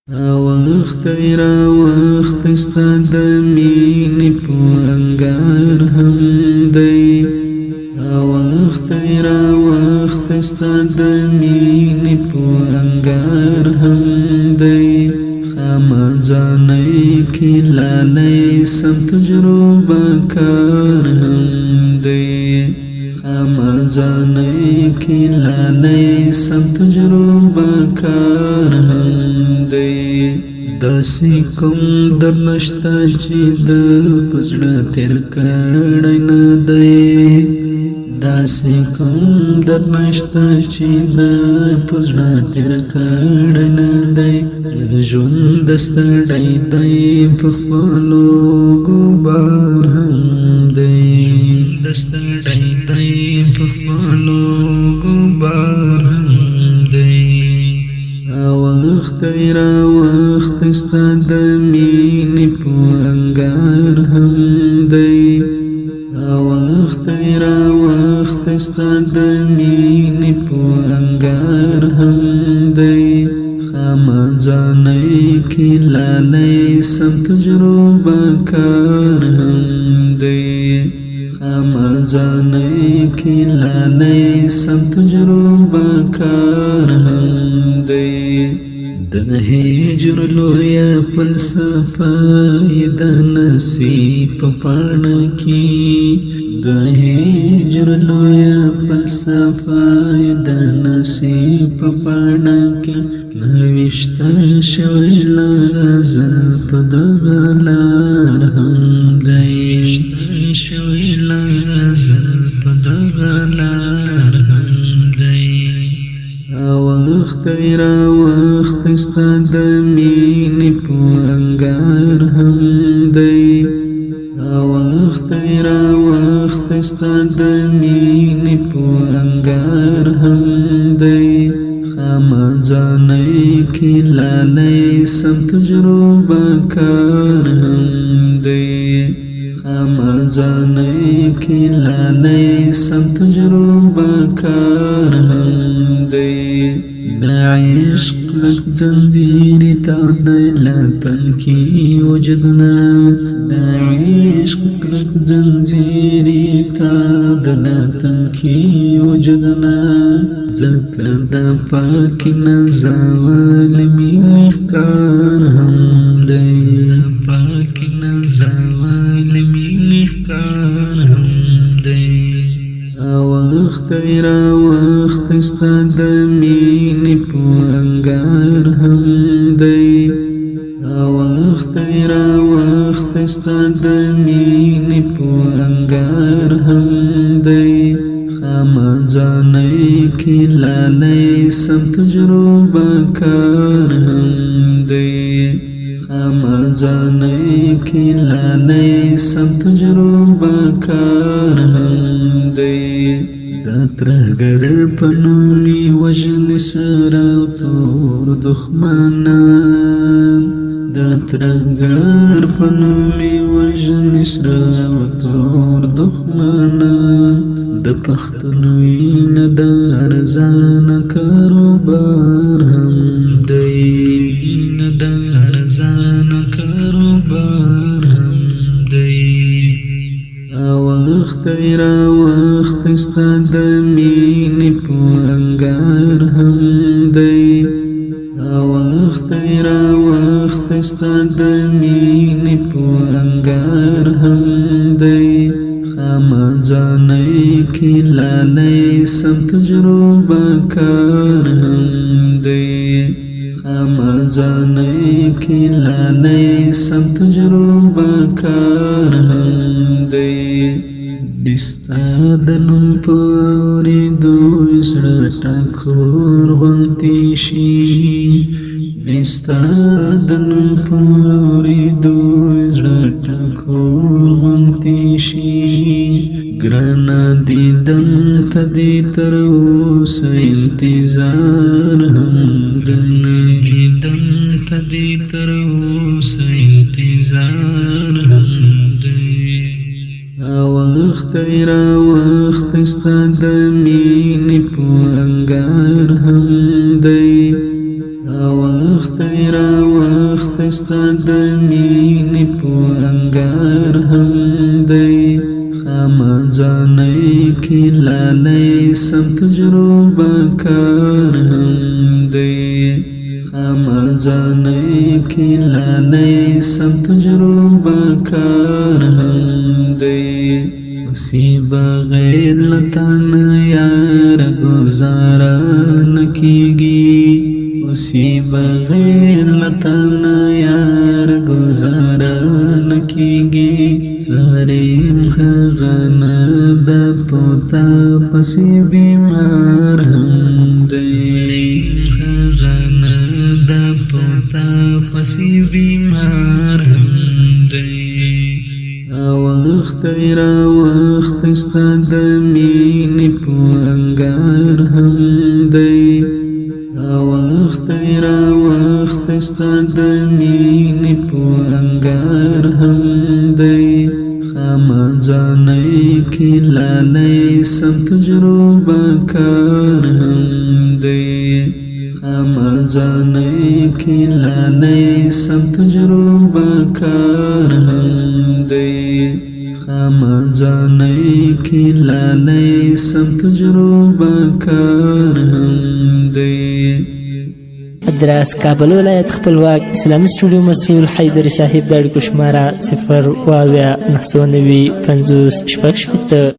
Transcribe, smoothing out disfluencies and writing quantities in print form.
وخت را وخت ستا د مینې په انګار هم دی وخت را وخت ستا د مینې په انګار هم دی خامځانۍ کې لالی سم تجربه کار هم دی خامځانۍ کې لالی سم تجربه کار هم دی داسې کوم در نشته چې د په زړه تېر کړی نه دی داسې کوم در نشته چې د په زړه تېر کړی نه دی ژوند ستړی دی په خپلو ګوبار هم دی ستړی دی په خپلو ګوبار هم دی وخت را وخت ستا د مینې په انګار هم دی وخت را وخت ستا د مینې په انګار هم دی خامځانۍ کې لالی سم تجربه کار هم دی خامځانۍ کې لالی سم تجربه کار هم دی د هجر لویه فلسفه د نصیب په پاڼه کې د هجر لویه فلسفه د نصیب په پاڼه کې نوشته شوی لازم په دغه لار هم دی شوی لازم په دغه لار هم دی وخت را وخت ستا د مینې په انګار هم دی وخت را وخت ستا د مینې په انګار هم دی خامځانۍ کې لالی سم تجربه کار هم دی خامځانۍ کې لالی سم تجربه کار هم دی د عشق لږ زنځیر تا د لتن کې وجدنا د عشق لږ زنځیر تا د لتن کې وجدنا ځکه د پاک نه زوال مینې ښکار هم دی پاک نه زوال مینې ښکار هم دی وخت را وخت ستا د مینې په انګار هم دی وخت را وخت ستا د مینې په انګار هم دی خامځانۍ کې لالی سم تجربه کار هم دی خامځانۍ کې لالی سم تجربه کار هم دی د ترهګر په نوم یې وژني سره او تور دښمنان د ترهګر په نوم یې وژني سره او تور دښمنان د پښتون وینه د ارزانه کاروبار هم دی نه د ارزانه کاروبار هم دی وخت را وخت ستا د مینې په انګار هم دی وخت را وخت ستا د مینې په انګار هم دی خامځانۍ کې لالی سم تجربه کار هم دی خامځانۍ کې لالی سم تجربه کار هم دی ستا د نوم په اورېدو زړه ټکور غوندې شي ستا د نوم په اورېدو زړه ټکور غوندې شي ګرانه دیدن ته دې تر اوسه انتظار هم ګرانه دیدن ته دې تر اوسه انتظار هم دی وخت را وخت ستا د مینې په انګار هم دی وخت را وخت ستا د مینې په انګار هم دی خامخانۍ کې لالی سم تجربه کار هم دی خامخانۍ کې لالی سم تجربه کار هم دی اسی بغیر لتانا یار گزارا نکیگی اسی بغیر لتانا یار گزارا نکیگی سریم خغانا دا پوتا پسی بیمار هم دی خغانا دا پوتا پسی بیمار هم دی وخت را وخت ستا د مینې په انګار هم دی وخت را وخت ستا د مینې په انګار هم دی خامخانۍ کې لالی سم تجربه کار هم دی خامخانۍ کې لالی سم تجربه کار هم دی خامخانۍ کې لالی سم تجربه کار هم دی ادراس کابل ولایت خپلواک اسلامي سټوډیو مسؤل حیدر صاحب د اړیکو شماره 0 50 90 50 شپږ شپږ